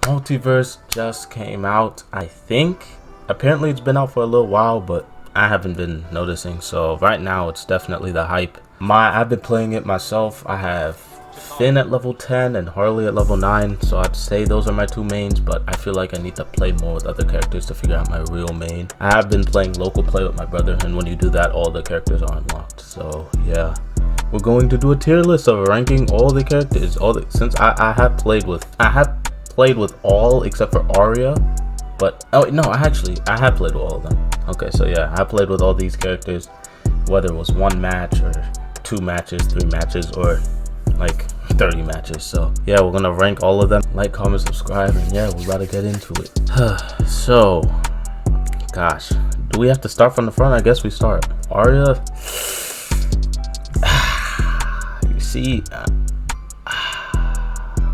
MultiVersus just came out, I think. Apparently it's been out for a little while, but I haven't been noticing, so right now it's definitely the hype. I've been playing it myself. I have Finn at level 10 and Harley at level 9, so I'd say those are my two mains, but I feel like I need to play more with other characters to figure out my real main. I have been playing local play with my brother, and when you do that, all the characters are unlocked. So yeah, we're going to do a tier list of ranking all the characters. Since I have played with all except for Arya, but oh no, I have played with all of them. Okay, so yeah, I played with all these characters, whether it was 1 match or 2 matches, 3 matches, or like 30 matches. So yeah, we're gonna rank all of them. Like, comment, subscribe, and yeah, we're about to get into it. So gosh, do we have to start from the front? I guess we start. Arya, you see, I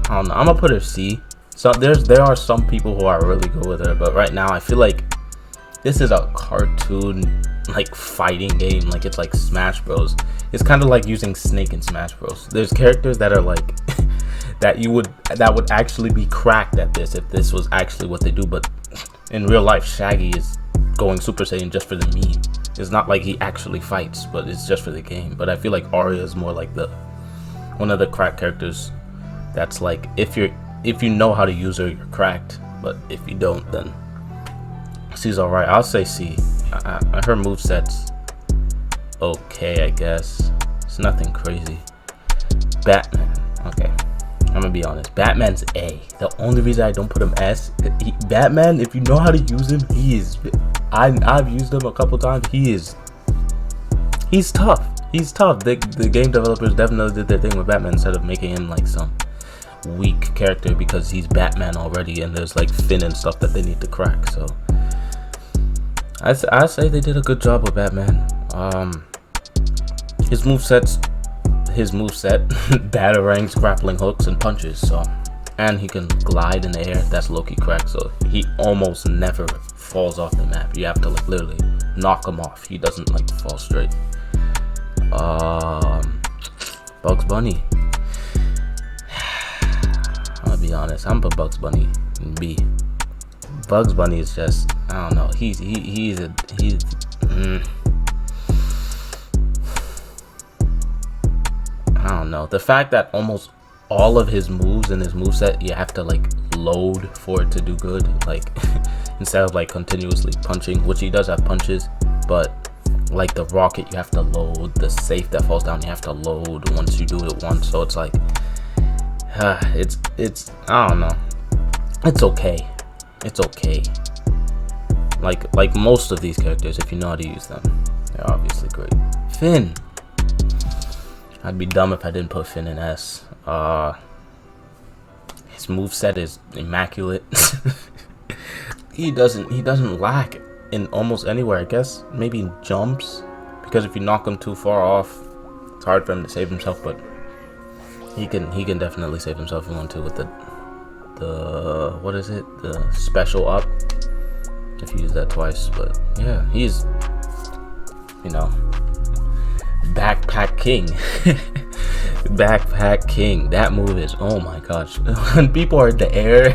don't know, I'm gonna put her C. So there are some people who are really good with her, but right now I feel like this is a cartoon like fighting game. Like, it's like Smash Bros. It's kind of like using Snake in Smash Bros. There's characters that are like that would actually be cracked at this if this was actually what they do, but in real life Shaggy is going Super Saiyan just for the meme. It's not like he actually fights, but it's just for the game. But I feel like Arya is more like one of the cracked characters that's like, if you know how to use her, you're cracked, but if you don't, then C's alright. I'll say C. Her moveset's okay, I guess. It's nothing crazy. Batman, okay, I'm gonna be honest, Batman's A. The only reason I don't put him S, Batman, if you know how to use him, I've used him a couple times. He's tough. The game developers definitely did their thing with Batman instead of making him like some weak character because he's Batman already and there's like Finn and stuff that they need to crack. So I say they did a good job with Batman. His moveset batarangs, grappling hooks, and punches. So, and he can glide in the air. That's low-key crack. So he almost never falls off the map. You have to like literally knock him off. He doesn't like fall straight. Bugs Bunny. I'm gonna be honest, I'm gonna put Bugs Bunny in B. Bugs Bunny is just, I don't know, I don't know. The fact that almost all of his moves in his moveset, you have to like load for it to do good. Like, instead of like continuously punching, which he does have punches, but like the rocket, you have to load. The safe that falls down, you have to load once you do it once. So it's like, it's I don't know. It's okay. Like most of these characters, if you know how to use them, they're obviously great. Finn, I'd be dumb if I didn't put Finn in S. His moveset is immaculate. he doesn't lack in almost anywhere. I guess maybe in jumps, because if you knock him too far off, it's hard for him to save himself, but he can definitely save himself if you want to with the what is it, the special up, if you use that twice. But yeah, he's, you know, backpack king. Backpack king. That move is, oh my gosh. When people are in the air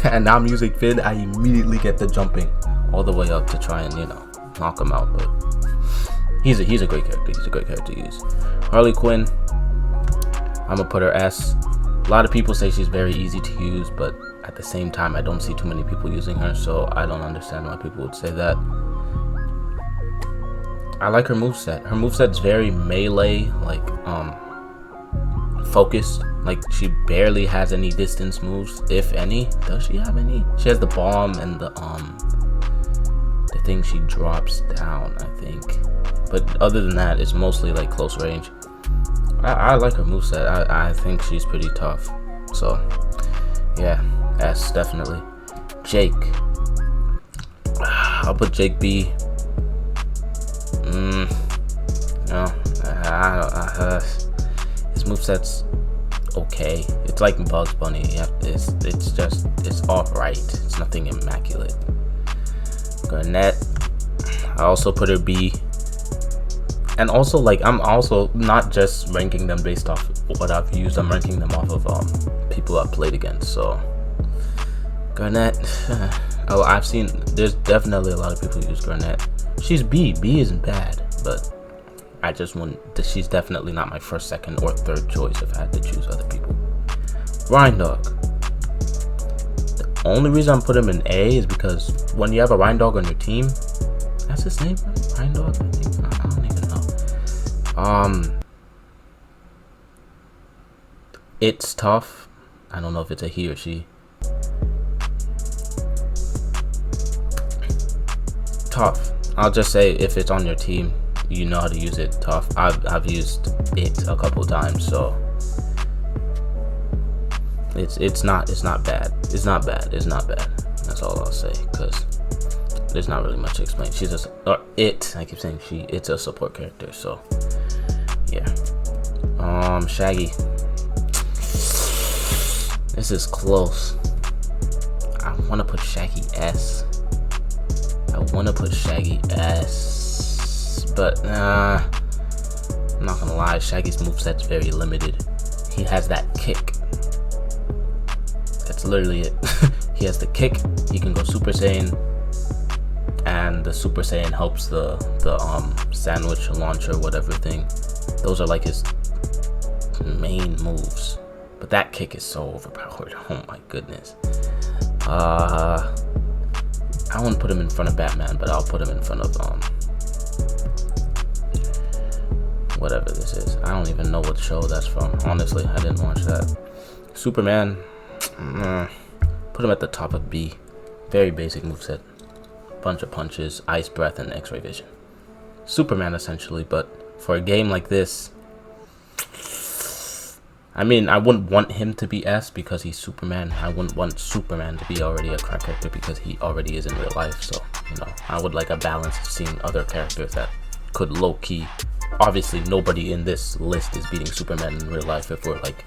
and I'm using Finn, I immediately get the jumping all the way up to try and, you know, knock him out. But he's a great character. He's a great character to use. Harley Quinn, I'm gonna put her S. A lot of people say she's very easy to use, but at the same time, I don't see too many people using her, so I don't understand why people would say that. I like her moveset. Her moveset's very melee, like focused. Like, she barely has any distance moves, if any. Does she have any? She has the bomb and the thing she drops down, I think. But other than that, it's mostly like close range. I like her moveset. I think she's pretty tough. So yeah, S definitely. Jake, I'll put Jake B. No, his moveset's okay. It's like Bugs Bunny. It's alright. It's nothing immaculate. Garnett, I also put her B. And also, like, I'm also not just ranking them based off what I've used. I'm ranking them off of people I've played against. So Garnet, oh, I've seen, there's definitely a lot of people who use Garnet. She's B. B isn't bad, but I just want, she's definitely not my first, second, or third choice if I had to choose other people. Rhindog. The only reason I'm putting him in A is because when you have a Rhindog on your team, that's his name, right? Rhindog, I think. I don't even know. It's tough. I don't know if it's a he or she. Tough. I'll just say if it's on your team, you know how to use it. Tough. I've used it a couple times, so it's not bad. It's not bad. That's all I'll say, because there's not really much to explain. She's I keep saying she. It's a support character, so yeah. Shaggy. This is close. I want to put Shaggy S. But I'm not gonna lie, Shaggy's moveset's very limited. He has that kick. That's literally it. He has the kick, he can go Super Saiyan, and the Super Saiyan helps the sandwich launcher, whatever thing. Those are like his main moves. But that kick is so overpowered. Oh my goodness. I wouldn't put him in front of Batman, but I'll put him in front of whatever this is. I don't even know what show that's from. Honestly, I didn't watch that. Superman, put him at the top of B. Very basic moveset. Bunch of punches, ice breath, and X-ray vision. Superman essentially, but for a game like this, I mean, I wouldn't want him to be S because he's Superman. I wouldn't want Superman to be already a crack character because he already is in real life. So, you know, I would like a balance of seeing other characters that could low-key. Obviously, nobody in this list is beating Superman in real life if we're like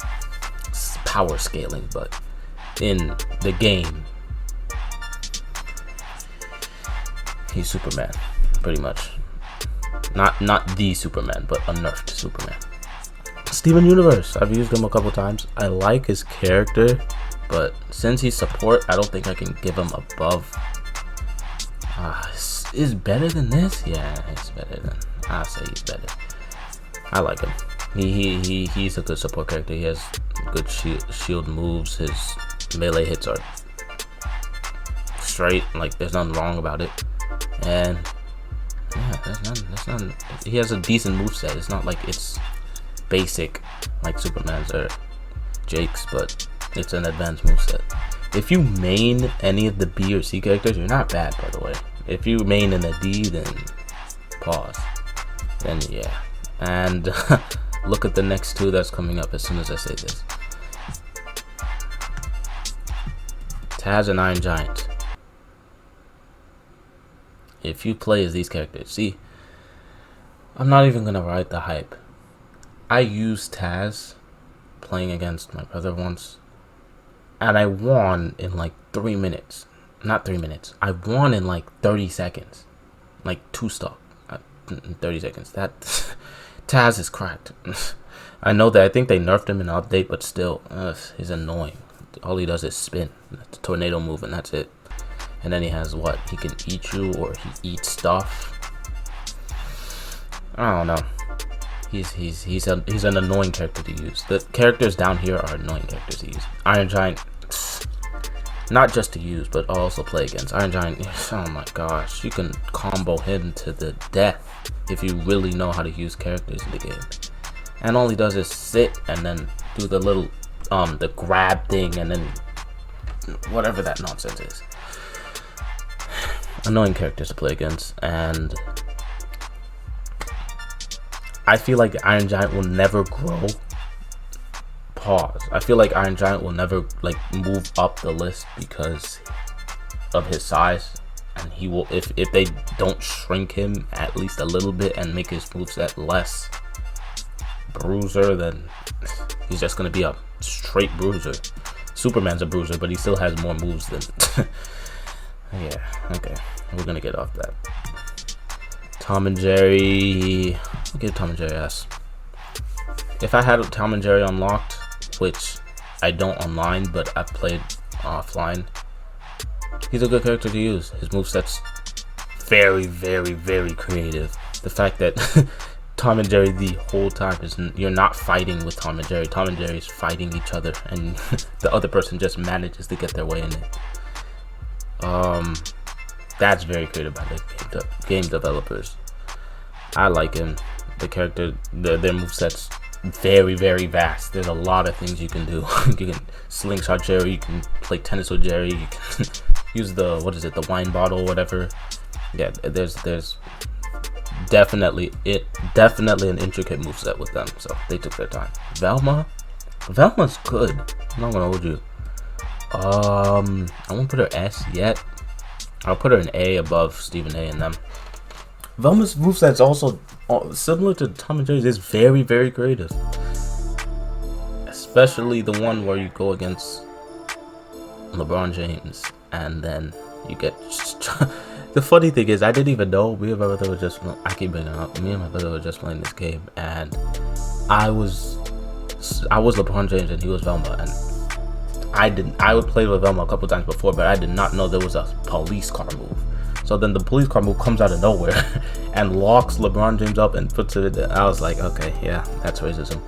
power scaling, but in the game, he's Superman, pretty much. Not the Superman, but a nerfed Superman. Steven Universe, I've used him a couple times. I like his character, but since he's support, I don't think I can give him above. Is better than this? Yeah, it's better than. I'll say he's better. I like him. He's a good support character. He has good shield moves. His melee hits are straight. Like there's nothing wrong about it. And yeah, there's none. He has a decent moveset. It's not like it's basic like Superman's or Jake's, but it's an advanced moveset. If you main any of the B or C characters, you're not bad, by the way. If you main in a D, then pause. Then yeah. And look at the next two that's coming up as soon as I say this. Taz and Iron Giant. If you play as these characters, see, I'm not even gonna ride the hype. I used Taz playing against my brother once, and I won in like 3 minutes. Not 3 minutes. I won in like 30 seconds. Like 2 stock in 30 seconds. That Taz is cracked. I know that. I think they nerfed him in the update, but still, he's annoying. All he does is spin. That's a tornado move, and that's it. And then he has what? He can eat you, or he eats stuff. I don't know. He's an annoying character to use. The characters down here are annoying characters to use. Iron Giant, not just to use, but also play against. Iron Giant, oh my gosh, you can combo him to the death if you really know how to use characters in the game. And all he does is sit and then do the little the grab thing and then whatever that nonsense is. Annoying characters to play against, and I feel like Iron Giant will never grow. Pause. I feel like Iron Giant will never like move up the list because of his size, and he will if they don't shrink him at least a little bit and make his moveset less bruiser, then he's just gonna be a straight bruiser. Superman's a bruiser, but he still has more moves than yeah, okay. We're gonna get off that. Tom and Jerry. I'll give Tom and Jerry S. If I had Tom and Jerry unlocked, which I don't online, but I've played offline, he's a good character to use. His moveset's very, very, very creative. The fact that Tom and Jerry the whole time is you're not fighting with Tom and Jerry. Tom and Jerry is fighting each other, and the other person just manages to get their way in it. That's very creative by the game developers. I like him. The character, their moveset's very, very vast. There's a lot of things you can do. You can slingshot Jerry, you can play tennis with Jerry, you can use the, what is it, the wine bottle or whatever. Yeah, there's definitely an intricate moveset with them, so they took their time. Velma's good. I'm not gonna hold you. I won't put her S yet. I'll put her an A above Stephen A and them. Velma's moveset's also similar to Tom and Jerry's. It's very, very creative. Especially the one where you go against LeBron James and then you get... The funny thing is, I didn't even know. Me and my brother were just... I keep bringing it up. Me and my brother were just playing this game, and I was LeBron James and he was Velma, and I would play with Velma a couple times before, but I did not know there was a police car move. So then the police car move comes out of nowhere and locks LeBron James up and puts it in. I was like, okay, yeah, that's racism.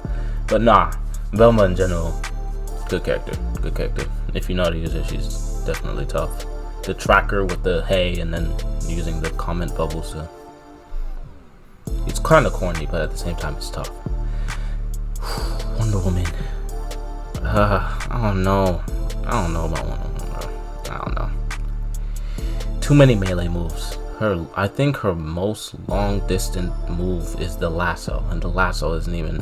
But nah, Velma in general, good character. If you know how to use her, she's definitely tough. The tracker with the hay and then using the comment bubbles. It's kind of corny, but at the same time, it's tough. Wonder Woman. I don't know about Wonder Woman, bro. I don't know. Too many melee moves. I think her most long distance move is the lasso, and the lasso isn't even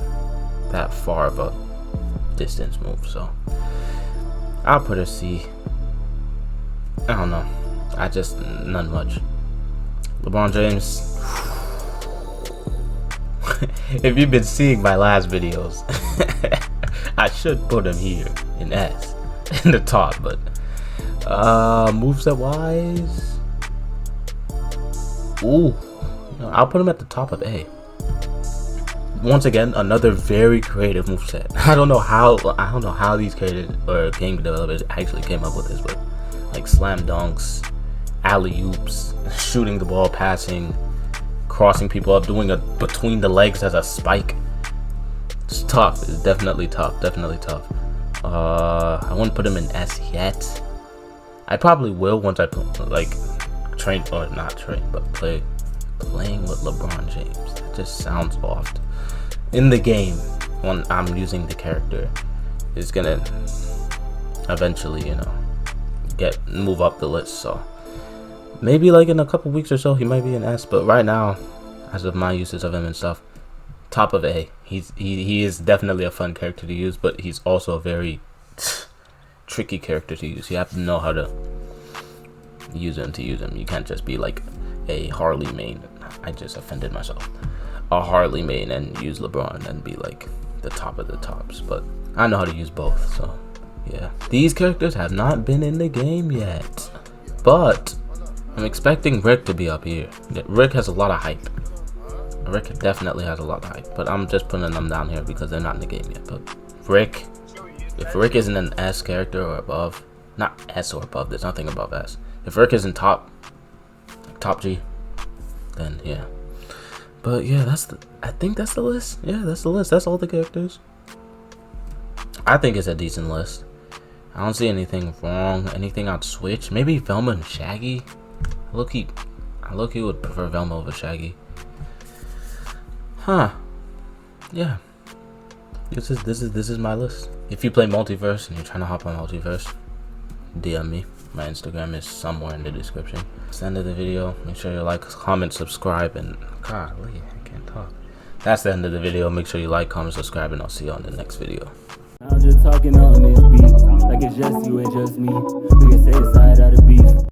that far of a distance move, so I'll put her C. I don't know. None much. LeBron James. If you've been seeing my last videos, I should put him here in S, in the top, but moveset wise, ooh, I'll put him at the top of A. Once again, another very creative moveset. I don't know how these creators or game developers actually came up with this, but like slam dunks, alley-oops, shooting the ball, passing, crossing people up, doing a between the legs as a spike. It's tough. It's definitely tough. I wouldn't put him in S yet. I probably will once I playing with LeBron James. That just sounds off. In the game, when I'm using the character, is gonna eventually, move up the list. So maybe like in a couple weeks or so, he might be an S. But right now, as of my uses of him and stuff, top of A. He is definitely a fun character to use, but he's also a very tricky character to use. You have to know how to use him to use him. You can't just be like a Harley main. I just offended myself. A Harley main and use LeBron and be like the top of the tops. But I know how to use both, so yeah. These characters have not been in the game yet, but I'm expecting Rick to be up here. Rick has a lot of hype. Rick definitely has a lot of hype, but I'm just putting them down here because they're not in the game yet. But Rick, if Rick isn't an S character or above, not S or above, there's nothing above S. If Rick isn't top G, then yeah. But yeah, I think that's the list. Yeah, that's the list. That's all the characters. I think it's a decent list. I don't see anything wrong. Anything I'd switch? Maybe Velma and Shaggy. I low-key would prefer Velma over Shaggy. Huh. Yeah. This is my list. If you play MultiVersus and you're trying to hop on MultiVersus, DM me. My Instagram is somewhere in the description. That's the end of the video. Make sure you like, comment, subscribe, and golly, I can't talk. That's the end of the video. Make sure you like, comment, subscribe, and I'll see you on the next video. I'm just talking on this beat, like it's just you and just me. We can say the side of the beef.